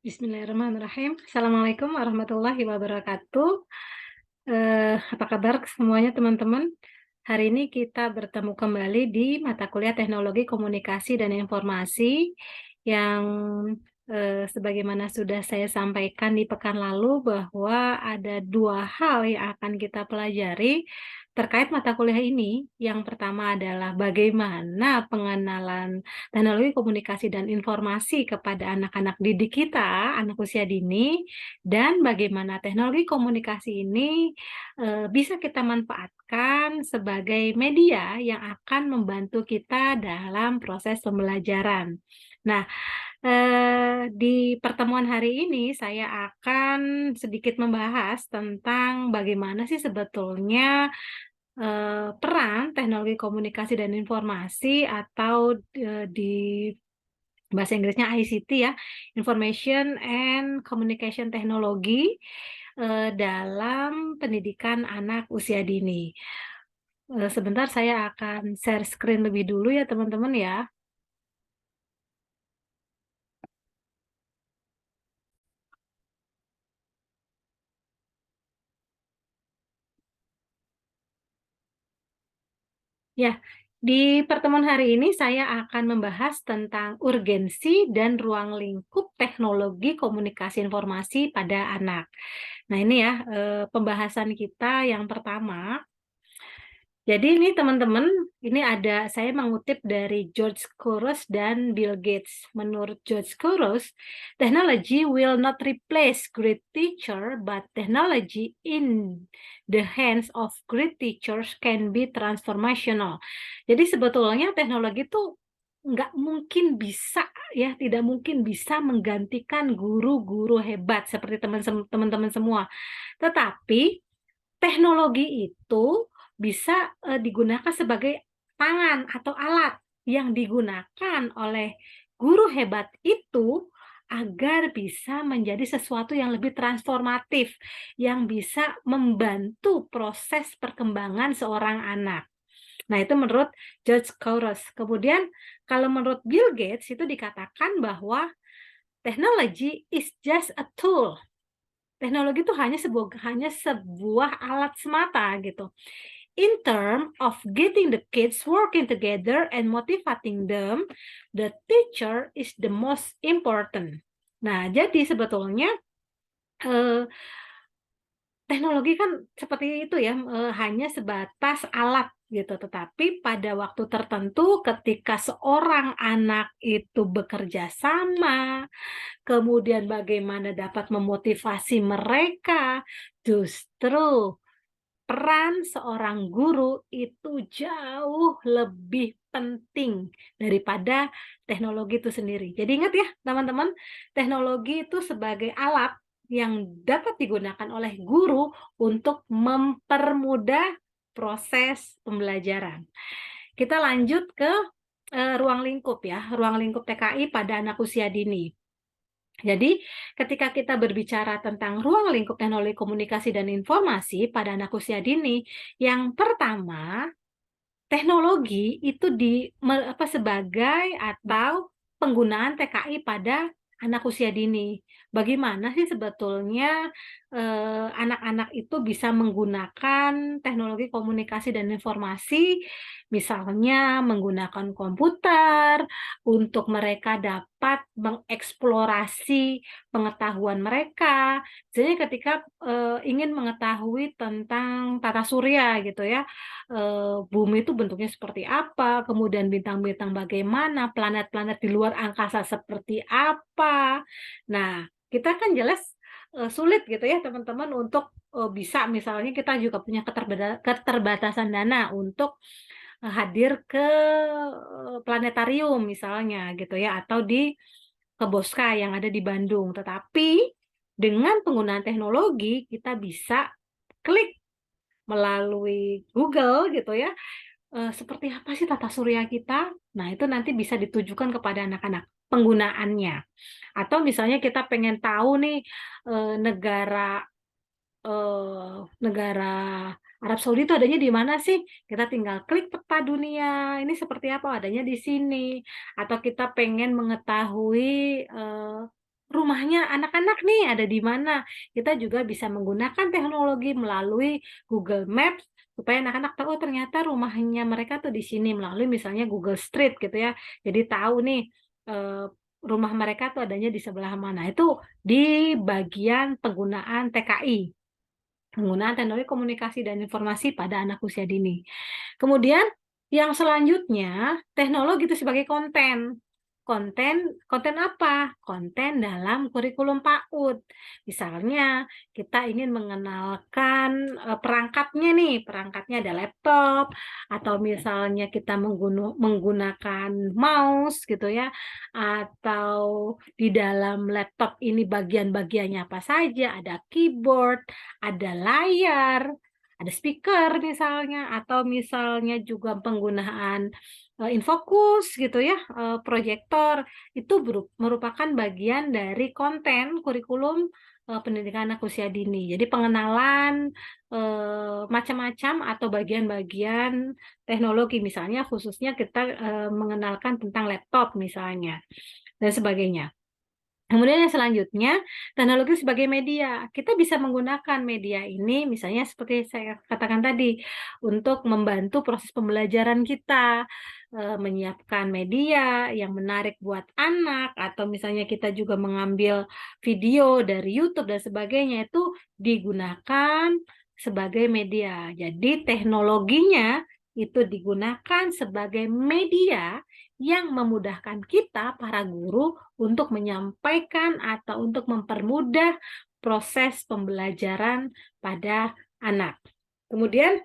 Bismillahirrahmanirrahim. Assalamualaikum warahmatullahi wabarakatuh. Apa kabar semuanya teman-teman? Hari ini kita bertemu kembali di mata kuliah Teknologi Komunikasi dan Informasi yang sebagaimana sudah saya sampaikan di pekan lalu bahwa ada dua hal yang akan kita pelajari terkait mata kuliah ini. Yang pertama adalah bagaimana pengenalan teknologi komunikasi dan informasi kepada anak-anak didik kita, anak usia dini, dan bagaimana teknologi komunikasi ini bisa kita manfaatkan sebagai media yang akan membantu kita dalam proses pembelajaran. Nah, di pertemuan hari ini saya akan sedikit membahas tentang bagaimana sih sebetulnya peran teknologi komunikasi dan informasi atau di bahasa Inggrisnya ICT ya, Information and Communication Technology, dalam pendidikan anak usia dini. Sebentar saya akan share screen lebih dulu ya teman-teman ya. Ya, di pertemuan hari ini saya akan membahas tentang urgensi dan ruang lingkup teknologi komunikasi informasi pada anak. Nah ini ya, pembahasan kita yang pertama. Jadi ini teman-teman, ini ada saya mengutip dari George Couros dan Bill Gates. Menurut George Couros, technology will not replace great teacher, but technology in the hands of great teachers can be transformational. Jadi sebetulnya teknologi itu nggak mungkin bisa ya, tidak mungkin bisa menggantikan guru-guru hebat seperti teman-teman semua. Tetapi teknologi itu bisa, digunakan sebagai tangan atau alat yang digunakan oleh guru hebat itu agar bisa menjadi sesuatu yang lebih transformatif, yang bisa membantu proses perkembangan seorang anak. Nah, itu menurut George Couros. Kemudian kalau menurut Bill Gates itu dikatakan bahwa technology is just a tool. Teknologi itu hanya sebuah alat semata gitu. In terms of getting the kids working together and motivating them, the teacher is the most important. Nah, jadi sebetulnya eh, teknologi kan seperti itu ya, hanya sebatas alat gitu. Tetapi pada waktu tertentu ketika seorang anak itu bekerja sama, kemudian bagaimana dapat memotivasi mereka, justru peran seorang guru itu jauh lebih penting daripada teknologi itu sendiri. Jadi ingat ya teman-teman, teknologi itu sebagai alat yang dapat digunakan oleh guru untuk mempermudah proses pembelajaran. Kita lanjut ke ruang lingkup ya, ruang lingkup TKI pada anak usia dini. Jadi, ketika kita berbicara tentang ruang lingkup teknologi komunikasi dan informasi pada anak usia dini, yang pertama, teknologi itu sebagai atau penggunaan TKI pada anak usia dini. Bagaimana sih sebetulnya anak-anak itu bisa menggunakan teknologi komunikasi dan informasi, misalnya menggunakan komputer untuk mereka dapat mengeksplorasi pengetahuan mereka. Misalnya ketika ingin mengetahui tentang tata surya gitu ya, bumi itu bentuknya seperti apa, kemudian bintang-bintang bagaimana, planet-planet di luar angkasa seperti apa. Nah, kita kan jelas, sulit gitu ya teman-teman untuk, bisa misalnya kita juga punya keterbatasan dana untuk, hadir ke, planetarium misalnya gitu ya, atau di Keboska yang ada di Bandung. Tetapi dengan penggunaan teknologi kita bisa klik melalui Google gitu ya, seperti apa sih tata surya kita? Nah, itu nanti bisa ditujukan kepada anak-anak penggunaannya. Atau misalnya kita pengen tahu nih, negara Arab Saudi itu adanya di mana sih? Kita tinggal klik peta dunia, ini seperti apa, adanya di sini. Atau kita pengen mengetahui, rumahnya anak-anak nih ada di mana, kita juga bisa menggunakan teknologi melalui Google Maps, supaya anak-anak tahu, oh ternyata rumahnya mereka tuh di sini, melalui misalnya Google Street gitu ya. Jadi tahu nih, eee, rumah mereka tuh adanya di sebelah mana. Itu di bagian penggunaan TKI. Penggunaan teknologi komunikasi dan informasi pada anak usia dini. Kemudian yang selanjutnya, teknologi itu sebagai konten. Konten apa? Konten dalam kurikulum PAUD. Misalnya kita ingin mengenalkan, perangkatnya nih, perangkatnya ada laptop, atau misalnya kita menggunakan mouse gitu ya, atau di dalam laptop ini bagian-bagiannya apa saja, ada keyboard, ada layar, ada speaker misalnya, atau misalnya juga penggunaan, infocus gitu ya, proyektor, itu merupakan bagian dari konten kurikulum, pendidikan anak usia dini. Jadi pengenalan, macam-macam atau bagian-bagian teknologi, misalnya khususnya kita, mengenalkan tentang laptop misalnya, dan sebagainya. Kemudian yang selanjutnya, teknologi sebagai media. Kita bisa menggunakan media ini misalnya seperti saya katakan tadi, untuk membantu proses pembelajaran kita, menyiapkan media yang menarik buat anak, atau misalnya kita juga mengambil video dari YouTube dan sebagainya, itu digunakan sebagai media. Jadi teknologinya itu digunakan sebagai media yang memudahkan kita, para guru, untuk menyampaikan atau untuk mempermudah proses pembelajaran pada anak. Kemudian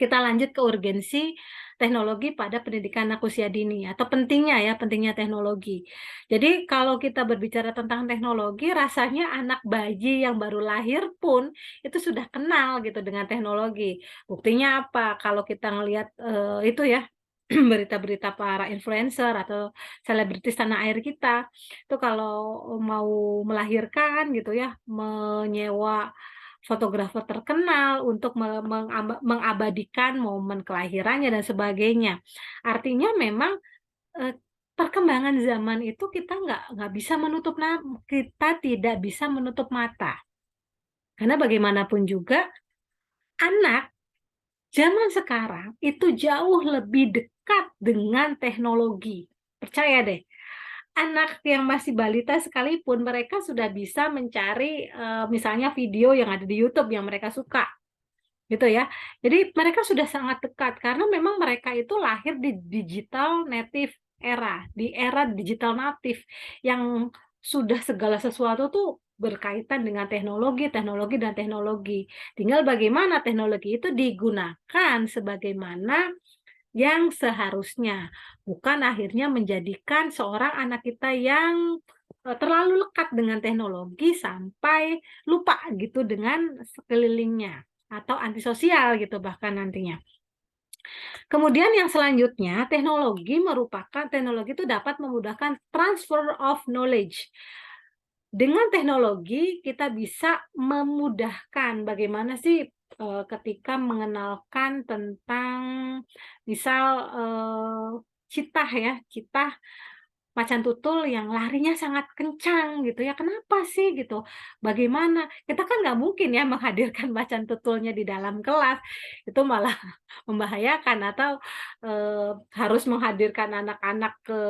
kita lanjut ke urgensi teknologi pada pendidikan anak usia dini atau pentingnya ya, pentingnya teknologi. Jadi kalau kita berbicara tentang teknologi, rasanya anak bayi yang baru lahir pun itu sudah kenal gitu dengan teknologi. Buktinya apa? Kalau kita ngelihat, itu ya, berita-berita para influencer atau selebritis tanah air kita, itu kalau mau melahirkan gitu ya, menyewa fotografer terkenal untuk mengabadikan momen kelahirannya dan sebagainya. Artinya memang, eee, perkembangan zaman itu kita nggak bisa kita tidak bisa menutup mata. Karena bagaimanapun juga anak zaman sekarang itu jauh lebih dekat dengan teknologi. Percaya deh, anak yang masih balita sekalipun mereka sudah bisa mencari, misalnya video yang ada di YouTube yang mereka suka. Gitu ya. Jadi mereka sudah sangat dekat karena memang mereka itu lahir di digital native era, di era digital natif yang sudah segala sesuatu tuh berkaitan dengan teknologi, teknologi, dan teknologi. Tinggal bagaimana teknologi itu digunakan sebagaimana yang seharusnya, bukan akhirnya menjadikan seorang anak kita yang, terlalu lekat dengan teknologi sampai lupa gitu dengan sekelilingnya, atau antisosial gitu bahkan nantinya. Kemudian yang selanjutnya, teknologi itu dapat memudahkan transfer of knowledge. Dengan teknologi kita bisa memudahkan bagaimana sih, ketika mengenalkan tentang misal, citah ya, citah macan tutul yang larinya sangat kencang gitu ya, kenapa sih gitu? Bagaimana? Kita kan nggak mungkin ya menghadirkan macan tutulnya di dalam kelas, itu malah membahayakan atau, harus menghadirkan anak-anak ke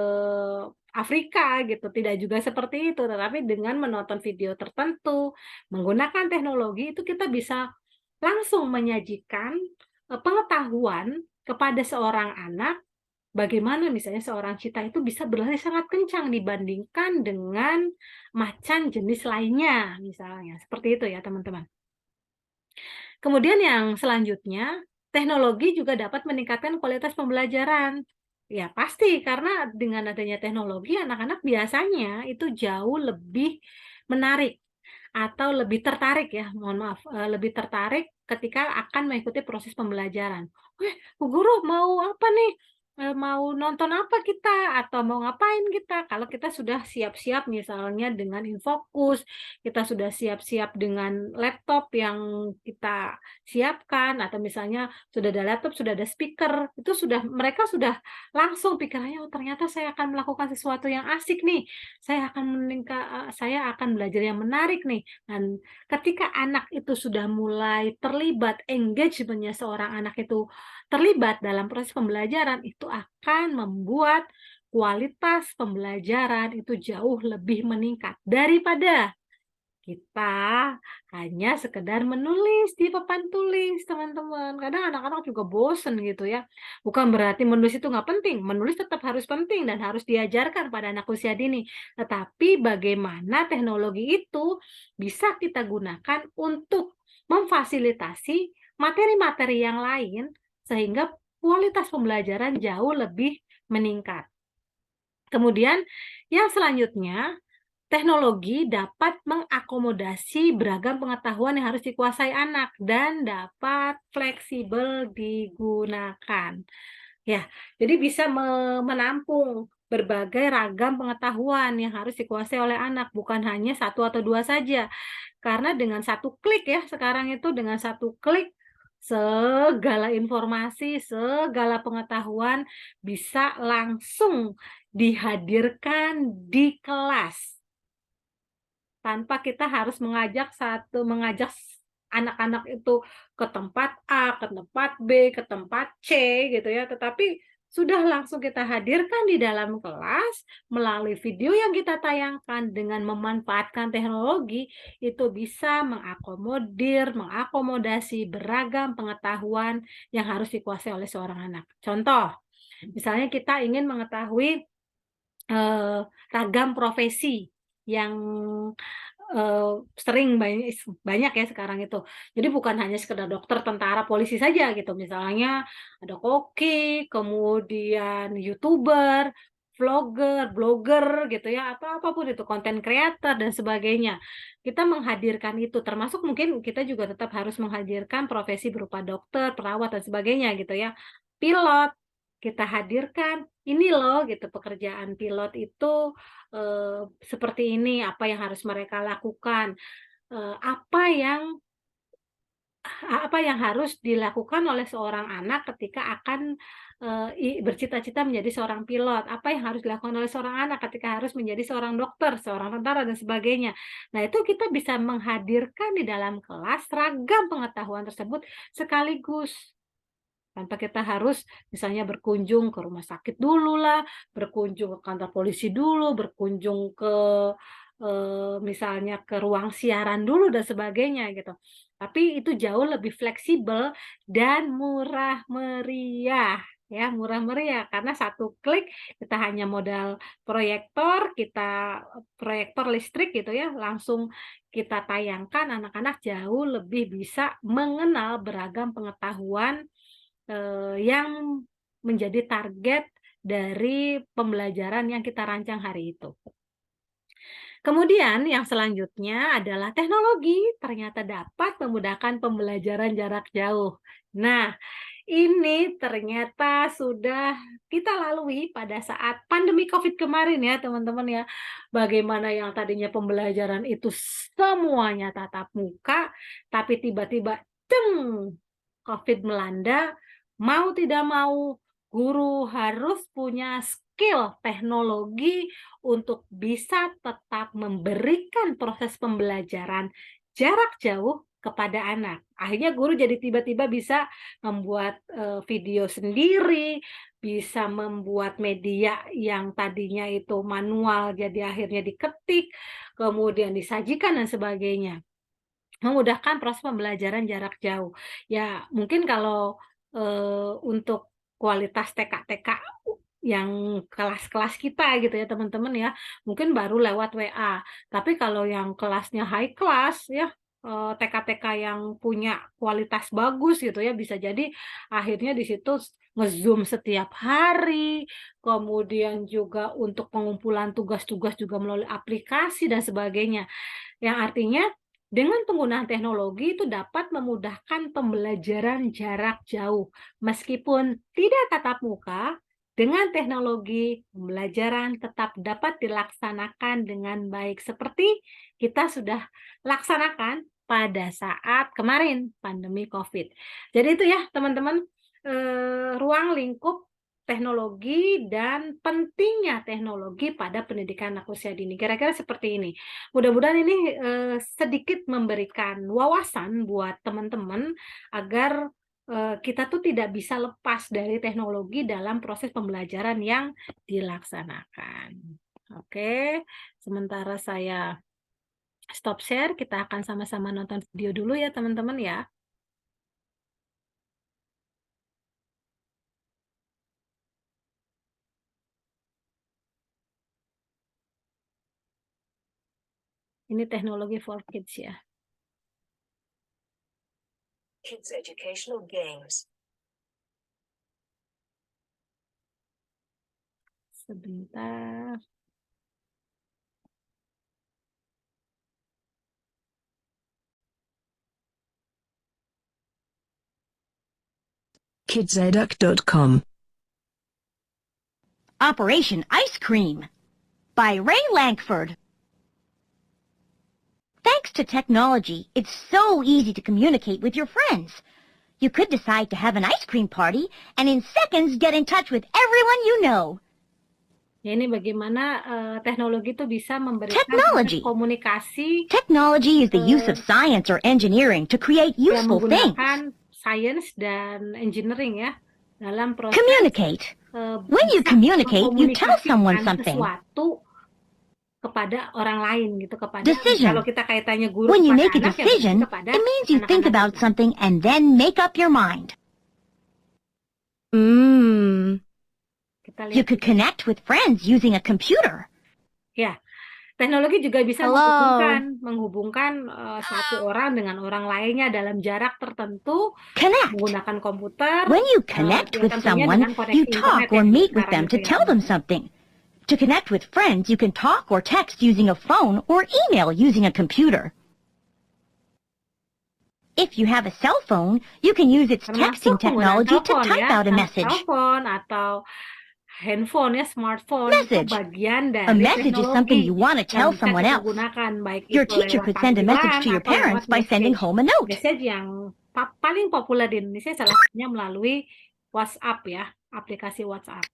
Afrika gitu, tidak juga seperti itu, tetapi dengan menonton video tertentu, menggunakan teknologi itu kita bisa langsung menyajikan, pengetahuan kepada seorang anak, bagaimana misalnya seorang cita itu bisa berlari sangat kencang dibandingkan dengan macan jenis lainnya misalnya, seperti itu ya teman-teman. Kemudian yang selanjutnya, teknologi juga dapat meningkatkan kualitas pembelajaran. Ya pasti, karena dengan adanya teknologi anak-anak biasanya itu jauh lebih menarik atau lebih tertarik ya, mohon maaf, lebih tertarik ketika akan mengikuti proses pembelajaran. "Eh, Bu Guru mau apa nih?" mau nonton apa kita, atau mau ngapain kita. Kalau kita sudah siap-siap misalnya dengan InFocus, kita sudah siap-siap dengan laptop yang kita siapkan, atau misalnya sudah ada laptop, sudah ada speaker, itu sudah mereka sudah langsung pikirannya, "Oh ternyata saya akan melakukan sesuatu yang asik nih, saya akan belajar yang menarik nih." Dan ketika anak itu sudah mulai terlibat, engagement-nya seorang anak itu terlibat dalam proses pembelajaran, itu akan membuat kualitas pembelajaran itu jauh lebih meningkat daripada kita hanya sekedar menulis di papan tulis, teman-teman. Kadang anak-anak juga bosen gitu ya. Bukan berarti menulis itu nggak penting, menulis tetap harus penting dan harus diajarkan pada anak usia dini. Tetapi bagaimana teknologi itu bisa kita gunakan untuk memfasilitasi materi-materi yang lain sehingga kualitas pembelajaran jauh lebih meningkat. Kemudian yang selanjutnya, teknologi dapat mengakomodasi beragam pengetahuan yang harus dikuasai anak dan dapat fleksibel digunakan. Ya, jadi bisa menampung berbagai ragam pengetahuan yang harus dikuasai oleh anak, bukan hanya satu atau 2 saja. Karena dengan satu klik ya, sekarang itu dengan satu klik segala informasi, segala pengetahuan bisa langsung dihadirkan di kelas. Tanpa kita harus mengajak anak-anak itu ke tempat A, ke tempat B, ke tempat C gitu ya, tetapi sudah langsung kita hadirkan di dalam kelas melalui video yang kita tayangkan dengan memanfaatkan teknologi, itu bisa mengakomodasi beragam pengetahuan yang harus dikuasai oleh seorang anak. Contoh, misalnya kita ingin mengetahui, ragam profesi yang sering banyak ya sekarang itu. Jadi bukan hanya sekedar dokter, tentara, polisi saja gitu. Misalnya ada koki, kemudian YouTuber, vlogger, blogger gitu ya, atau apapun itu, konten creator dan sebagainya. Kita menghadirkan itu, termasuk mungkin kita juga tetap harus menghadirkan profesi berupa dokter, perawat dan sebagainya gitu ya. Pilot, kita hadirkan, ini loh gitu pekerjaan pilot itu seperti ini, apa yang harus mereka lakukan, eee, apa yang apa yang harus dilakukan oleh seorang anak ketika akan, bercita-cita menjadi seorang pilot, apa yang harus dilakukan oleh seorang anak ketika harus menjadi seorang dokter, seorang tentara, dan sebagainya. Nah, itu kita bisa menghadirkan di dalam kelas ragam pengetahuan tersebut sekaligus. Tanpa kita harus misalnya berkunjung ke rumah sakit dulu lah, berkunjung ke kantor polisi dulu, berkunjung ke, misalnya ke ruang siaran dulu dan sebagainya gitu. Tapi itu jauh lebih fleksibel dan murah meriah, ya, murah meriah karena satu klik kita hanya modal proyektor, proyektor listrik gitu ya, langsung kita tayangkan, anak-anak jauh lebih bisa mengenal beragam pengetahuan yang menjadi target dari pembelajaran yang kita rancang hari itu. Kemudian yang selanjutnya adalah teknologi ternyata dapat memudahkan pembelajaran jarak jauh. Nah, ini ternyata sudah kita lalui pada saat pandemi Covid kemarin ya, teman-teman ya. Bagaimana yang tadinya pembelajaran itu semuanya tatap muka, tapi tiba-tiba Covid melanda, mau tidak mau guru harus punya skill teknologi untuk bisa tetap memberikan proses pembelajaran jarak jauh kepada anak. Akhirnya guru jadi tiba-tiba bisa membuat, video sendiri, bisa membuat media yang tadinya itu manual jadi akhirnya diketik, kemudian disajikan dan sebagainya. Memudahkan proses pembelajaran jarak jauh. Ya mungkin kalau, untuk kualitas TK-TK yang kelas-kelas kita gitu ya teman-teman ya, mungkin baru lewat WA. Tapi kalau yang kelasnya high class ya, TK-TK yang punya kualitas bagus gitu ya, bisa jadi akhirnya di situ nge-Zoom setiap hari, kemudian juga untuk pengumpulan tugas-tugas juga melalui aplikasi dan sebagainya. Yang artinya dengan penggunaan teknologi itu dapat memudahkan pembelajaran jarak jauh. Meskipun tidak tatap muka, dengan teknologi, pembelajaran tetap dapat dilaksanakan dengan baik seperti kita sudah laksanakan pada saat kemarin pandemi COVID. Jadi itu ya teman-teman, ruang lingkup teknologi dan pentingnya teknologi pada pendidikan anak usia dini. Kira-kira seperti ini. Mudah-mudahan ini, sedikit memberikan wawasan buat teman-teman agar kita tuh tidak bisa lepas dari teknologi dalam proses pembelajaran yang dilaksanakan. Oke, sementara saya stop share, kita akan sama-sama nonton video dulu ya teman-teman ya. Ini teknologi for kids ya. Kids educational games. Sebentar. Kidseduc.com. Operation Ice Cream by Ray Lankford. Thanks to technology, it's so easy to communicate with your friends. You could decide to have an ice cream party and in seconds get in touch with everyone you know. Ya, ini bagaimana teknologi itu bisa memberikan Technology. komunikasi Technology is the use of science or engineering to create yang useful things. menggunakan science dan engineering ya dalam proses Communicate. When you bisa communicate, you tell someone mengkomunikasikan something. sesuatu kepada orang lain gitu, kepada Decision. kalau kita kaitannya guru When you kepada make a anak, ya decision, berarti kepada it means you think anak-anak about juga. something and then make up your mind. Kita You lihat could connect with friends using a computer. ya. Teknologi juga bisa Hello. menghubungkan satu orang dengan orang lainnya dalam jarak tertentu Connect. menggunakan komputer. When you connect ya with tentunya someone, dengan koneksi you internet talk ya or meet with sekarang them itu to ya, tell them teman-teman. something. To connect with friends, you can talk or text using a phone or email using a computer. If you have a cell phone, you can use its texting Termasuk penggunaan technology to telepon type ya, out a message. telepon atau handphone ya, smartphone itu Message. bagian dari A message is something teknologi you want to yang tell bisa someone kita else. gunakan, baik Your itu teacher lewat could send a message to your panggilan atau parents lewat by sending message. home a note. Message yang paling populer di Indonesia salah satunya melalui WhatsApp ya, aplikasi WhatsApp.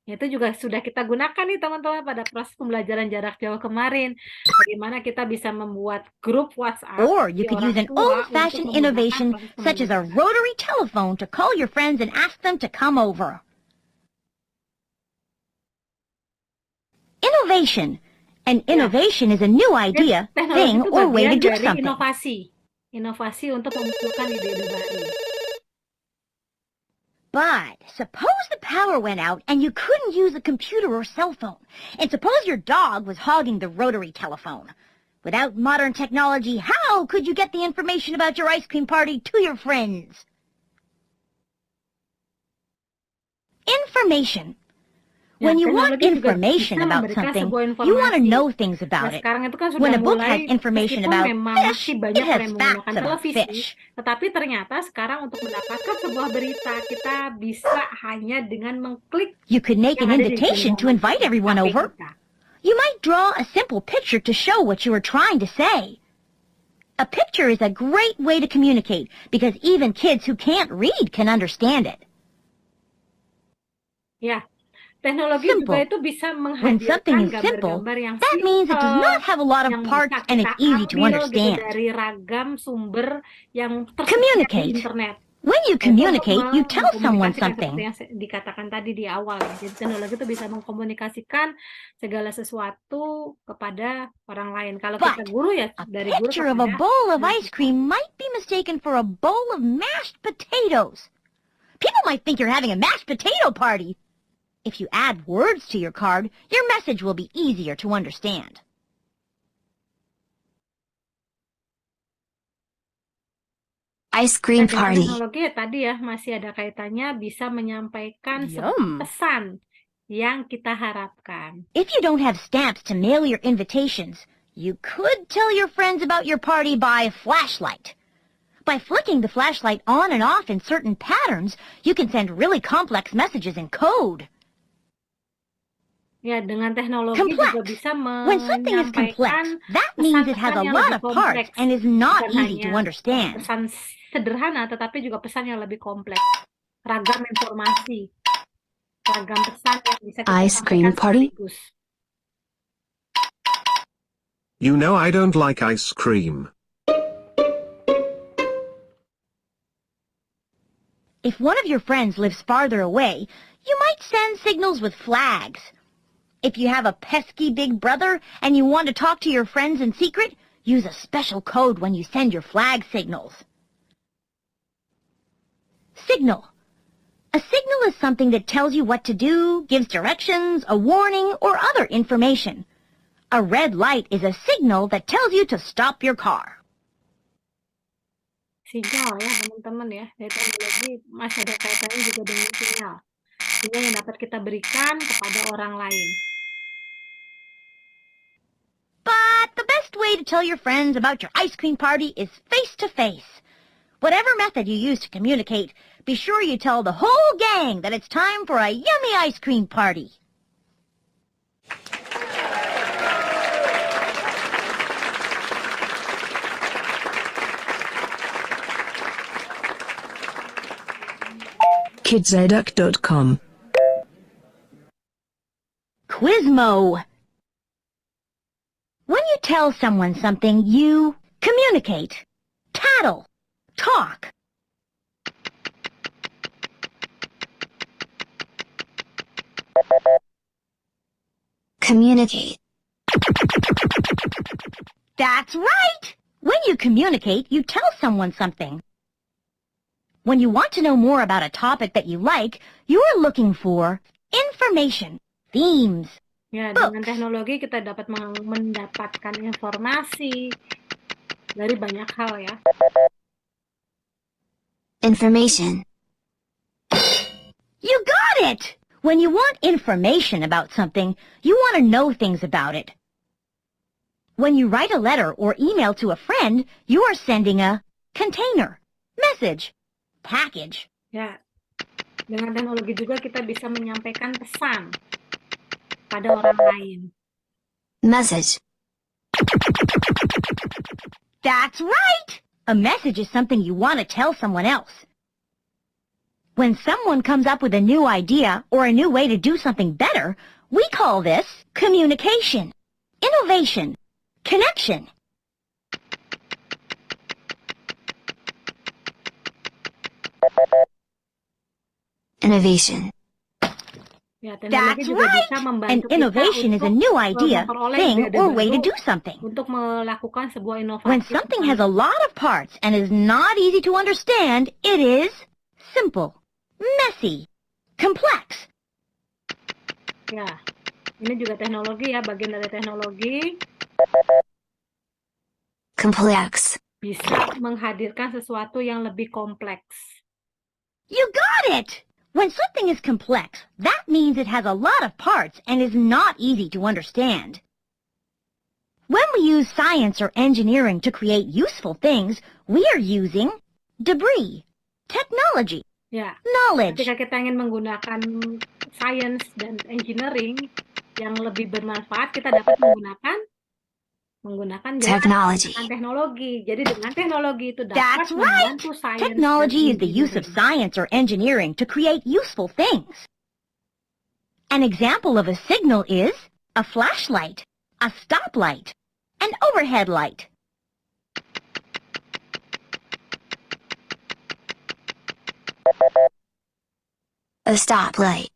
Itu juga sudah kita gunakan nih teman-teman pada proses pembelajaran jarak jauh kemarin. Bagaimana kita bisa membuat grup WhatsApp Or you di could orang use an tua untuk old-fashioned memudahkan innovation proses such as a pembelajaran. rotary telephone to call your friends and ask them to come over. Innovation. An innovation is a new idea, Teknologi thing, itu or way to bagian do dari something. inovasi untuk memunculkan ide-ide baru. But suppose the power went out and you couldn't use a computer or cell phone. And suppose your dog was hogging the rotary telephone. Without modern technology, how could you get the information about your ice cream party to your friends? Information. When you want teknologi juga information bisa about memberikan something, sebuah you want to informasi. know things Nah, about it. sekarang itu kan sudah When a book mulai, has information meskipun about memang fish, masih it banyak has orang yang facts menggunakan about televisi, fish. tetapi ternyata sekarang untuk mendapatkan sebuah berita, kita bisa hanya dengan mengklik You could make yang an ada di invitation to genggaman invite everyone HP over. kita. You might draw a simple picture to show what you are trying to say. A picture is a great way to communicate because even kids who can't read can understand it. Ya, teknologi Simple. juga itu bisa When menghadirkan something is simple, gambar-gambar yang that means it does not have a lot of yang parts bisa and kita it's easy to ambil gitu understand. dari ragam sumber yang tersedia di Communicate. internet. When you Untuk communicate, you tell someone mengkomunikasikan something. seperti yang dikatakan tadi di awal ya. Jadi teknologi itu bisa mengkomunikasikan segala sesuatu kepada orang lain. Kalau But kita guru ya a dari guru picture of a kepada bowl of mahasiswa. ice cream might be mistaken for a bowl of mashed potatoes. People might think you're having a mashed potato party. If you add words to your card, your message will be easier to understand. Ice cream Dengan party. teknologi ya tadi ya masih ada kaitannya bisa menyampaikan sebuah Yum. pesan yang kita harapkan. If you don't have stamps to mail your invitations, you could tell your friends about your party by flashlight. By flicking the flashlight on and off in certain patterns, you can send really complex messages in code. Ya, dengan teknologi juga Complex. bisa When something is complex, menyampaikan that means it has a pesan-pesan yang lot lebih of parts kompleks. and is not Bukan easy to hanya understand. pesan sederhana, tetapi juga pesan yang lebih kompleks. Ragam informasi, ragam pesan yang bisa kita Ice cream sampaikan party? sekaligus. You know I don't like ice cream. If one of your friends lives farther away, you might send signals with flags. If you have a pesky big brother and you want to talk to your friends in secret, use a special code when you send your flag signals. Signal. A signal is something that tells you what to do, gives directions, a warning, or other information. A red light is a signal that tells you to stop your car. Sinyal ya teman-teman ya, dari teknologi masih ada kaitannya juga dengan sinyal. Sinyal yang dapat kita berikan kepada orang lain. But the best way to tell your friends about your ice cream party is face-to-face. Whatever method you use to communicate, be sure you tell the whole gang that it's time for a yummy ice cream party. Kidseduc.com. Quizmo. When you tell someone something, you communicate, tattle, talk. Communicate. That's right! When you communicate, you tell someone something. When you want to know more about a topic that you like, you are looking for information, themes. Ya, Books. dengan teknologi kita dapat mendapatkan informasi dari banyak hal ya. Information. You got it! When you want information about something, you want to know things about it. When you write a letter or email to a friend, you are sending a container, message, package. Ya, dengan teknologi juga kita bisa menyampaikan pesan pada orang lain. Message. That's right! A message is something you want to tell someone else. When someone comes up with a new idea or a new way to do something better, we call this communication, innovation, connection. Innovation. Ya, teknologi That's juga bisa right! An membantu kita innovation is a untuk new idea, memperoleh thing, ide-ide or way to baru do something. untuk melakukan sebuah inovasi. When something has a lot of parts and is not easy to understand, it is simple, messy, complex. Ya, ini juga teknologi ya, bagian dari teknologi Complex. bisa menghadirkan sesuatu yang lebih kompleks. You got it! When something is complex, that means it has a lot of parts and is not easy to understand. When we use science or engineering to create useful things, we are using debris, technology, Ya, knowledge. ketika kita ingin menggunakan science dan engineering yang lebih bermanfaat, kita dapat menggunakan Technology. teknologi. Jadi dengan teknologi itu dapat That's right! membantu science Technology is dan the use of engineering. science or engineering to create useful things. An example of a signal is a flashlight, a stoplight, an overhead light. A stoplight.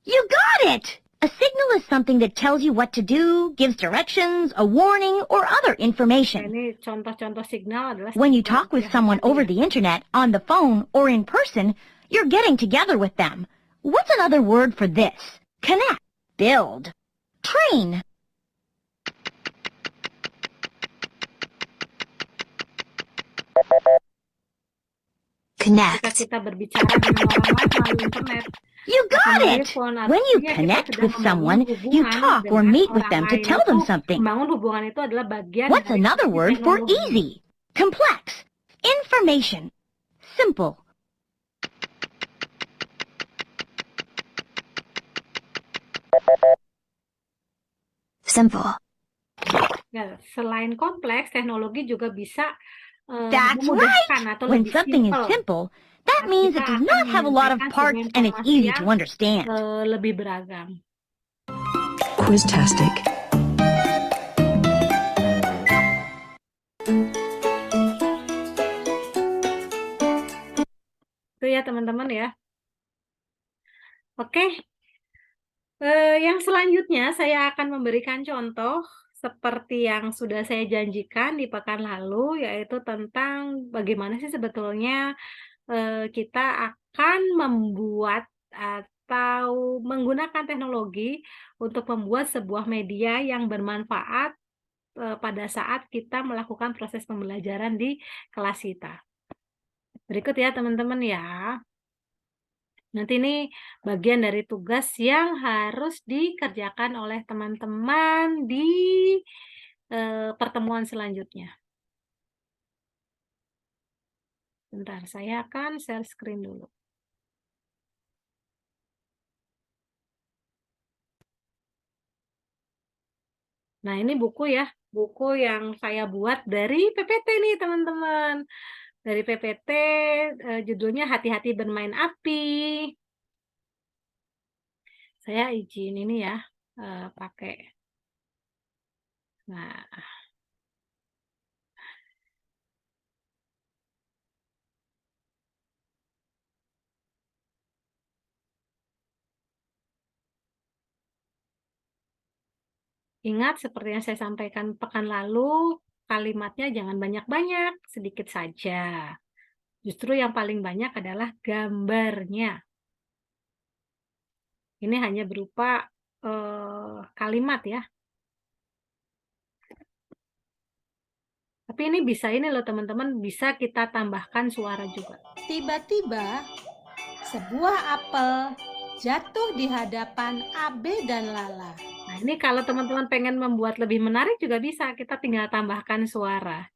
You got it! A signal is something that tells you what to do, gives directions, a warning, or other Nah, information. ini contoh-contoh signal adalah When you signal talk with yang someone over tadi ya. the internet, on the phone, or in person, you're getting together with them. What's another word for this? Connect, build, train. Ketika Connect. kita berbicara dengan orang lain melalui internet, You got melalui it! telepon, When you artinya kita connect sedang with membangun someone, you hubungan talk or dengan meet with orang them to lain. tell them Itu something. membangun hubungan itu adalah bagian What's dari another sisi word for teknologi. easy? Complex. Information. Simple. Simple. Ya, selain kompleks, teknologi juga bisa That's memudahkan right. atau When lebih something is simpel simple, that saat means kita it does akan not have a lot of menyampaikan parts sebuah and it's informasi easy yang to understand. lebih beragam. Quiztastic. Itu ya teman-teman ya. Oke, yang selanjutnya saya akan memberikan contoh seperti yang sudah saya janjikan di pekan lalu, yaitu tentang bagaimana sih sebetulnya kita akan membuat atau menggunakan teknologi untuk membuat sebuah media yang bermanfaat pada saat kita melakukan proses pembelajaran di kelas kita. Berikut ya teman-teman ya. Nanti ini bagian dari tugas yang harus dikerjakan oleh teman-teman di pertemuan selanjutnya. Bentar, saya akan share screen dulu. Nah, ini buku ya, buku yang saya buat dari PPT nih teman-teman. Dari PPT, judulnya Hati-hati Bermain Api. Saya izin ini ya, pakai. Nah, ingat seperti yang saya sampaikan pekan lalu, kalimatnya jangan banyak-banyak, sedikit saja. Justru yang paling banyak adalah gambarnya. Ini hanya berupa kalimat ya. Tapi ini bisa ini loh teman-teman, bisa kita tambahkan suara juga. Tiba-tiba, sebuah apel jatuh di hadapan Abe dan Lala. Nah, ini kalau teman-teman pengen membuat lebih menarik juga bisa, kita tinggal tambahkan suara.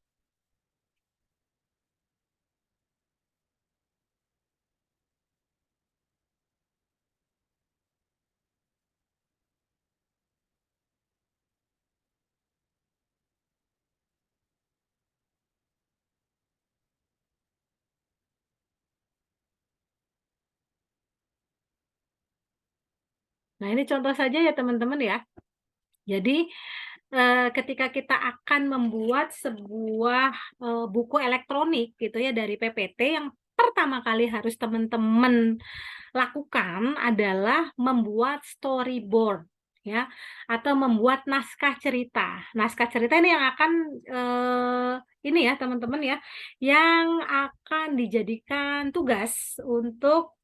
Nah, ini contoh saja ya teman-teman ya. Jadi, ketika kita akan membuat sebuah buku elektronik gitu ya dari PPT, yang pertama kali harus teman-teman lakukan adalah membuat storyboard ya, atau membuat naskah cerita. Naskah cerita ini yang akan ini ya teman-teman ya, yang akan dijadikan tugas untuk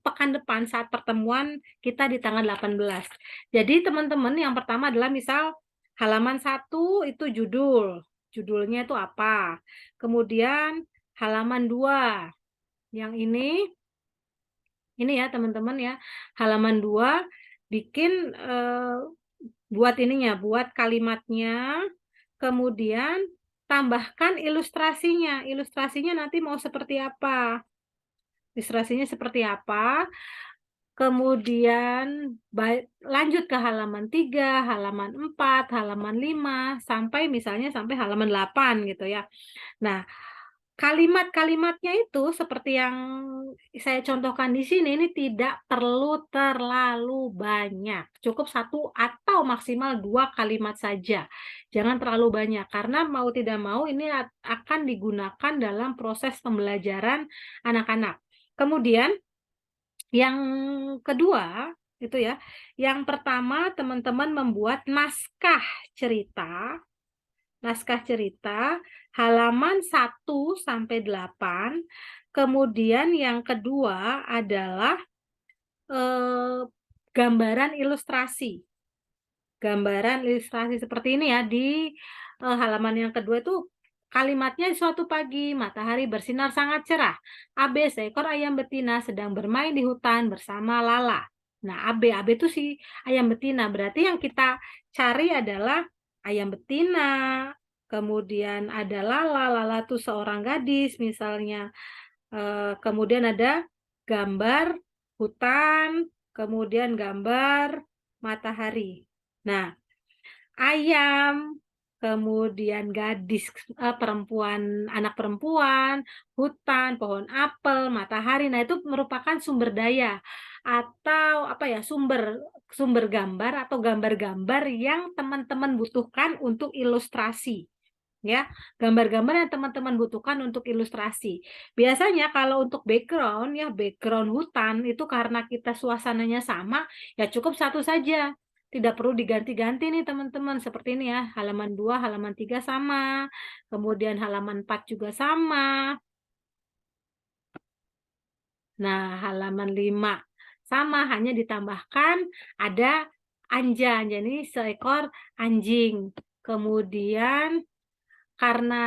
pekan depan saat pertemuan kita di tanggal 18. Jadi teman-teman yang pertama adalah misal halaman 1 itu judulnya itu apa. Kemudian halaman 2 yang ini ya teman-teman ya, halaman 2 bikin buat ininya, buat kalimatnya, kemudian tambahkan ilustrasinya. Ilustrasinya nanti mau seperti apa? Ilustrasinya seperti apa? Kemudian lanjut ke halaman 3, halaman 4, halaman 5, sampai misalnya sampai halaman 8 gitu ya. Nah, kalimat-kalimatnya itu seperti yang saya contohkan di sini, ini tidak perlu terlalu banyak. Cukup 1 atau maksimal 2 kalimat saja. Jangan terlalu banyak, karena mau tidak mau ini akan digunakan dalam proses pembelajaran anak-anak. Kemudian yang kedua, itu ya, yang pertama teman-teman membuat naskah cerita halaman 1 sampai 8. Kemudian yang kedua adalah gambaran ilustrasi. Gambaran ilustrasi seperti ini ya, di halaman yang kedua itu kalimatnya suatu pagi, matahari bersinar sangat cerah. Abe, seekor ayam betina, sedang bermain di hutan bersama Lala. Nah, Abe itu si ayam betina. Berarti yang kita cari adalah ayam betina, kemudian ada Lala, Lala tuh seorang gadis misalnya, kemudian ada gambar hutan, kemudian gambar matahari. Nah, ayam, kemudian gadis, anak perempuan, hutan, pohon apel, matahari. Nah, itu merupakan sumber daya atau apa ya, sumber sumber gambar atau gambar-gambar yang teman-teman butuhkan untuk ilustrasi, ya. Gambar-gambar yang teman-teman butuhkan untuk ilustrasi. Biasanya kalau untuk background ya, background hutan itu karena kita suasananya sama, ya cukup satu saja. Tidak perlu diganti-ganti nih teman-teman, seperti ini ya, halaman 2, halaman 3 sama, kemudian halaman 4 juga sama. Nah, halaman 5 sama, hanya ditambahkan ada Anja, jadi seekor anjing. Kemudian karena,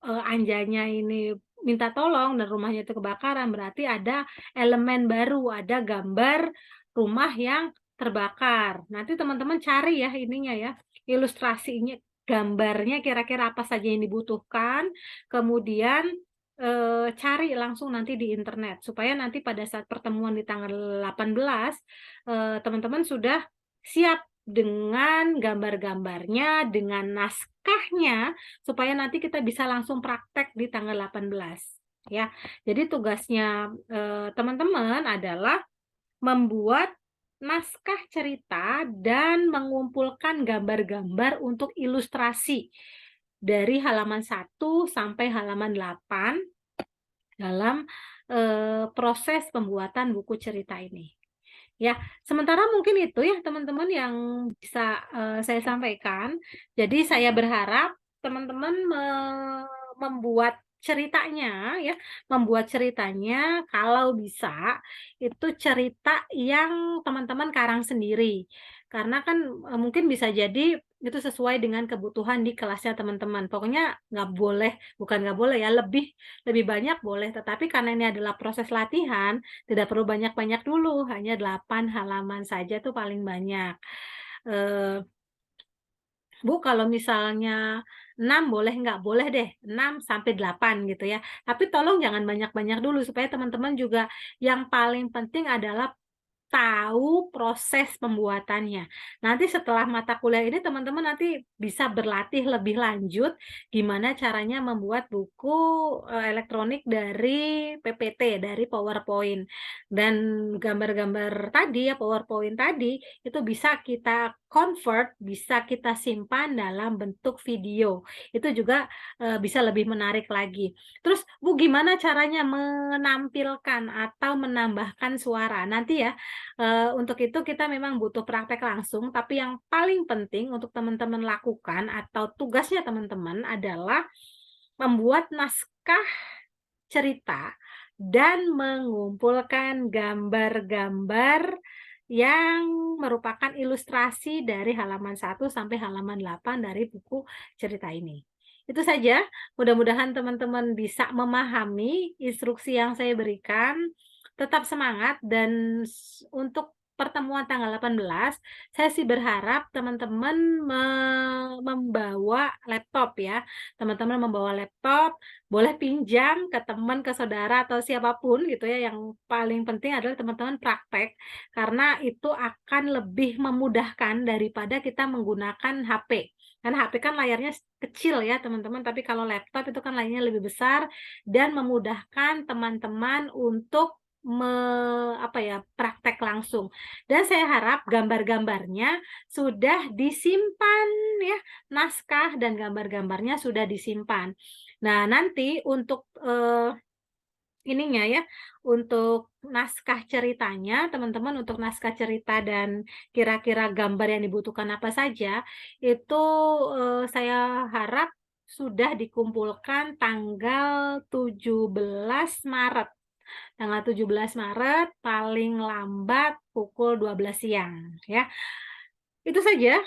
Anjanya ini minta tolong dan rumahnya itu kebakaran, berarti ada elemen baru, ada gambar rumah yang terbakar. Nanti teman-teman cari ya ininya ya, ilustrasinya, gambarnya kira-kira apa saja yang dibutuhkan, kemudian, cari langsung nanti di internet, supaya nanti pada saat pertemuan di tanggal 18, teman-teman sudah siap dengan gambar-gambarnya, dengan naskahnya, supaya nanti kita bisa langsung praktek di tanggal 18, ya. Jadi tugasnya, teman-teman adalah membuat naskah cerita dan mengumpulkan gambar-gambar untuk ilustrasi dari halaman 1 sampai halaman 8 dalam, proses pembuatan buku cerita ini. Ya, sementara mungkin itu ya teman-teman yang bisa, saya sampaikan. Jadi saya berharap teman-teman membuat ceritanya ya, membuat ceritanya kalau bisa itu cerita yang teman-teman karang sendiri. Karena kan, mungkin bisa jadi itu sesuai dengan kebutuhan di kelasnya teman-teman. Pokoknya nggak boleh, bukan nggak boleh ya, lebih lebih banyak boleh, tetapi karena ini adalah proses latihan, tidak perlu banyak-banyak dulu, hanya 8 halaman saja tuh paling banyak. Eee, Bu, kalau misalnya 6 boleh nggak? Boleh deh, 6 sampai 8 gitu ya. Tapi tolong jangan banyak-banyak dulu supaya teman-teman juga yang paling penting adalah tahu proses pembuatannya. Nanti setelah mata kuliah ini teman-teman nanti bisa berlatih lebih lanjut gimana caranya membuat buku, elektronik dari PPT, dari PowerPoint. Dan gambar-gambar tadi ya, PowerPoint tadi, itu bisa kita convert, bisa kita simpan dalam bentuk video. Itu juga, bisa lebih menarik lagi. Terus, Bu, gimana caranya menampilkan atau menambahkan suara? Nanti ya, untuk itu kita memang butuh praktek langsung, tapi yang paling penting untuk teman-teman lakukan atau tugasnya teman-teman adalah membuat naskah cerita dan mengumpulkan gambar-gambar yang merupakan ilustrasi dari halaman 1 sampai halaman 8 dari buku cerita ini. Itu saja, mudah-mudahan teman-teman bisa memahami instruksi yang saya berikan. Tetap semangat dan untuk pertemuan tanggal 18, saya sih berharap teman-teman membawa laptop ya. Teman-teman membawa laptop, boleh pinjam ke teman, ke saudara, atau siapapun gitu ya, yang paling penting adalah teman-teman praktek, karena itu akan lebih memudahkan daripada kita menggunakan HP. Karena HP kan layarnya kecil ya teman-teman, tapi kalau laptop itu kan layarnya lebih besar dan memudahkan teman-teman untuk praktek langsung. Dan saya harap gambar-gambarnya sudah disimpan ya, naskah dan gambar-gambarnya sudah disimpan. Nah, nanti untuk, ininya ya, untuk naskah ceritanya, teman-teman untuk naskah cerita dan kira-kira gambar yang dibutuhkan apa saja, itu, saya harap sudah dikumpulkan tanggal 17 Maret. Tanggal 17 Maret paling lambat pukul 12 siang ya. Itu saja,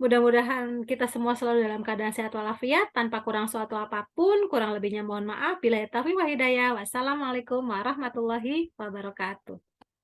mudah-mudahan kita semua selalu dalam keadaan sehat walafiat tanpa kurang suatu apapun, kurang lebihnya mohon maaf. Billahi taufiq wal hidayah. Wassalamualaikum warahmatullahi wabarakatuh.